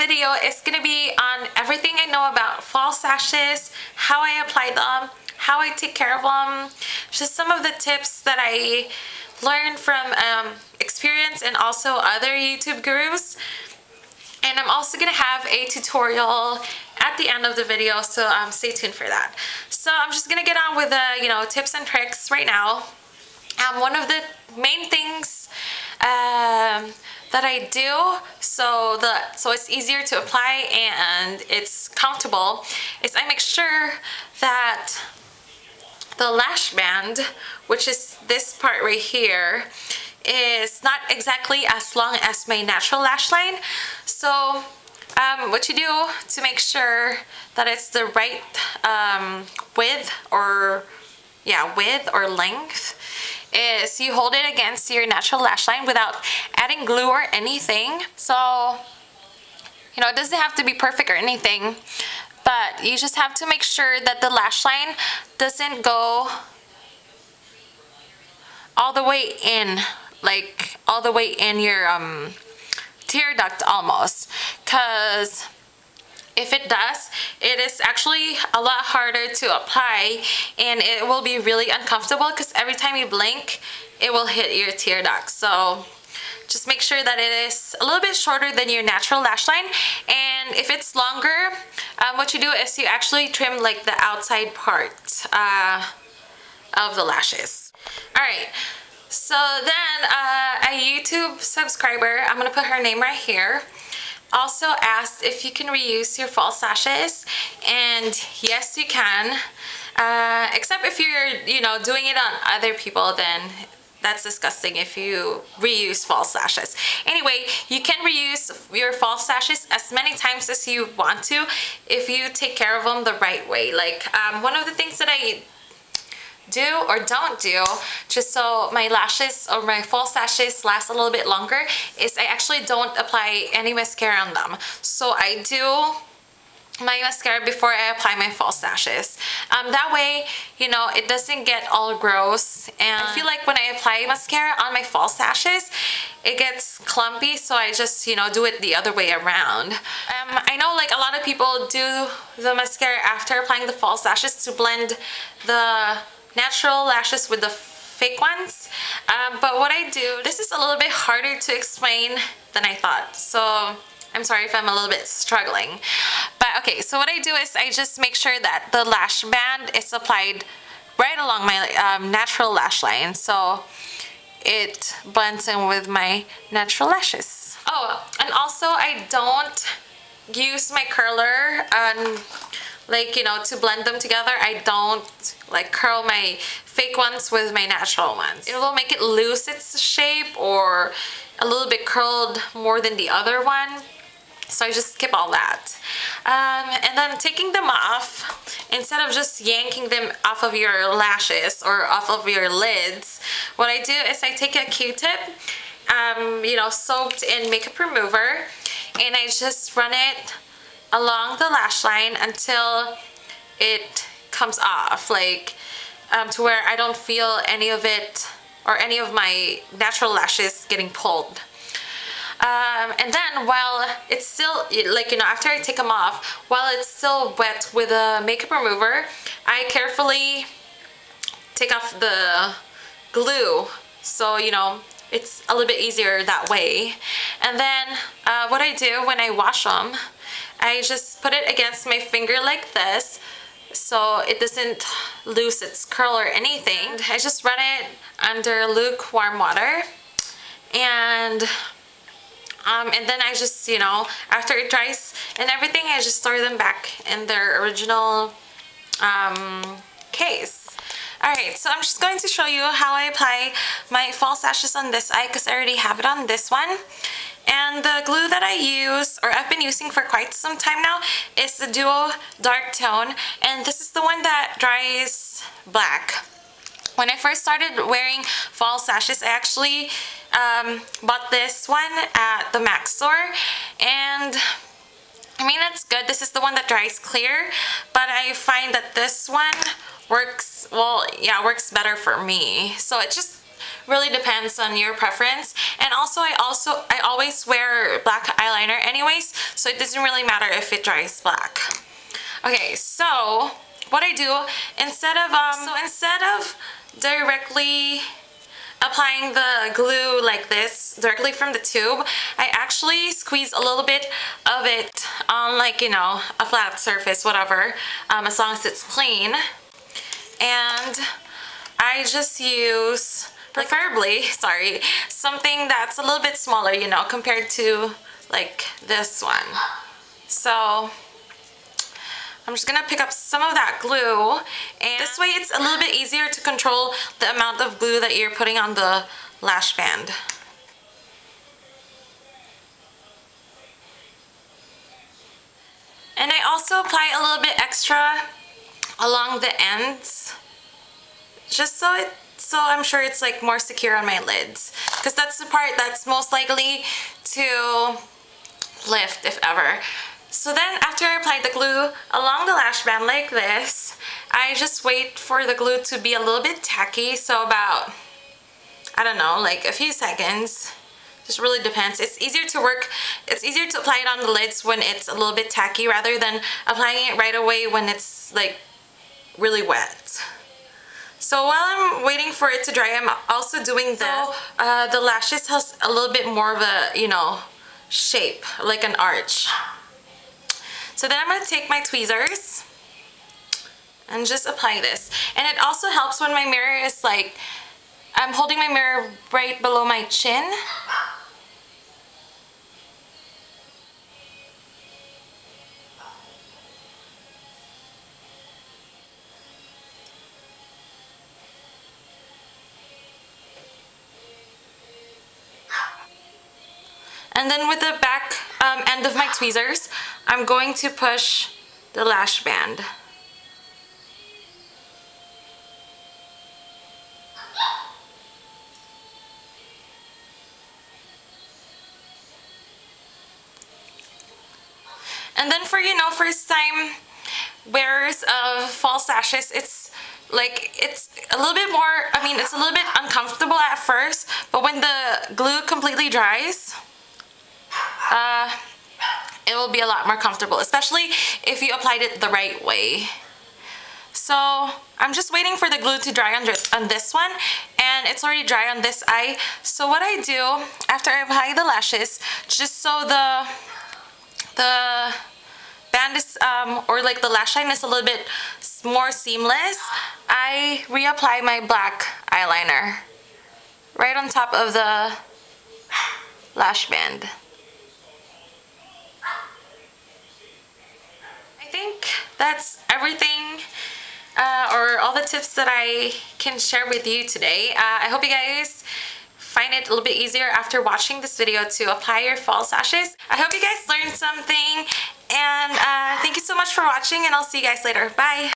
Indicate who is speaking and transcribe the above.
Speaker 1: video is gonna be on everything I know about false lashes, how I apply them, how I take care of them, just some of the tips that I learned from experience and also other YouTube gurus. And I'm also gonna have a tutorial at the end of the video, so stay tuned for that. So I'm just gonna get on with the tips and tricks right now. One of the main things that I do so it's easier to apply and it's comfortable is I make sure that the lash band, which is this part right here, is not exactly as long as my natural lash line. So what you do to make sure that it's the right width or length is you hold it against your natural lash line without adding glue or anything. So it doesn't have to be perfect or anything, but you just have to make sure that the lash line doesn't go all the way in, like all the way in your tear duct almost, because if it does, it is actually a lot harder to apply and it will be really uncomfortable because every time you blink, it will hit your tear duct. So just make sure that it is a little bit shorter than your natural lash line. And if it's longer, what you do is you actually trim like the outside part of the lashes. Alright, so then a YouTube subscriber, I'm gonna put her name right here, also asked if you can reuse your false lashes, and yes you can, except if you're doing it on other people, then that's disgusting if you reuse false lashes. Anyway, you can reuse your false lashes as many times as you want to if you take care of them the right way. Like one of the things that I do or don't do just so my lashes or my false lashes last a little bit longer is I actually don't apply any mascara on them. So I do my mascara before I apply my false lashes. That way, it doesn't get all gross, and I feel like when I apply mascara on my false lashes, it gets clumpy, so I just, do it the other way around. I know like a lot of people do the mascara after applying the false lashes to blend the natural lashes with the fake ones, but what I do, this is a little bit harder to explain than I thought, so I'm sorry if I'm a little bit struggling. But okay, so what I do is I just make sure that the lash band is applied right along my natural lash line, so it blends in with my natural lashes. Oh, and also I don't use my curler to blend them together. I don't like curl my fake ones with my natural ones. It will make it lose its shape or a little bit curled more than the other one. So I just skip all that. And then taking them off, instead of just yanking them off of your lashes or off of your lids, what I do is I take a Q-tip, soaked in makeup remover, and I just run it along the lash line until it comes off, like to where I don't feel any of it or any of my natural lashes getting pulled. And then while it's still, after I take them off, while it's still wet with a makeup remover, I carefully take off the glue, so it's a little bit easier that way. And then what I do when I wash them, I just put it against my finger like this so it doesn't lose its curl or anything. I just run it under lukewarm water, and then I just, after it dries and everything, I just store them back in their original case. Alright, so I'm just going to show you how I apply my false lashes on this eye because I already have it on this one. And the glue that I use, or I've been using for quite some time now, is the Duo Dark Tone, and this is the one that dries black. When I first started wearing false lashes, I actually bought this one at the MAC store, and I mean, it's good. This is the one that dries clear, but I find that this one works, works better for me. So it just really depends on your preference. And also I always wear black eyeliner anyways, so it doesn't really matter if it dries black. Okay, so what I do instead of directly applying the glue like this directly from the tube, I actually squeeze a little bit of it on, like, you know, a flat surface, whatever, as long as it's clean. And I just use, preferably, sorry, something that's a little bit smaller, you know, compared to like this one. So I'm just gonna pick up some of that glue, and this way it's a little bit easier to control the amount of glue that you're putting on the lash band. And I also apply a little bit extra along the ends, just so I'm sure it's like more secure on my lids, because that's the part that's most likely to lift, if ever. So then after I apply the glue along the lash band like this, I just wait for the glue to be a little bit tacky, so about, I don't know, like a few seconds. Just really depends. It's easier to apply it on the lids when it's a little bit tacky rather than applying it right away when it's like really wet. So while I'm waiting for it to dry, I'm also doing this. So the lashes has a little bit more of a, you know, shape, like an arch. So then I'm going to take my tweezers and just apply this. And it also helps when my mirror is like, I'm holding my mirror right below my chin. And then with the back end of my tweezers, I'm going to push the lash band. And then for, you know, first time wearers of false lashes, it's a little bit more, I mean, it's a little bit uncomfortable at first, but when the glue completely dries, it will be a lot more comfortable, especially if you applied it the right way. So I'm just waiting for the glue to dry on this one, and it's already dry on this eye. So what I do after I apply the lashes, just so the band is, or like the lash line is a little bit more seamless, I reapply my black eyeliner right on top of the lash band. I think that's everything, or all the tips that I can share with you today. I hope you guys find it a little bit easier after watching this video to apply your false lashes. I hope you guys learned something, and thank you so much for watching, and I'll see you guys later. Bye!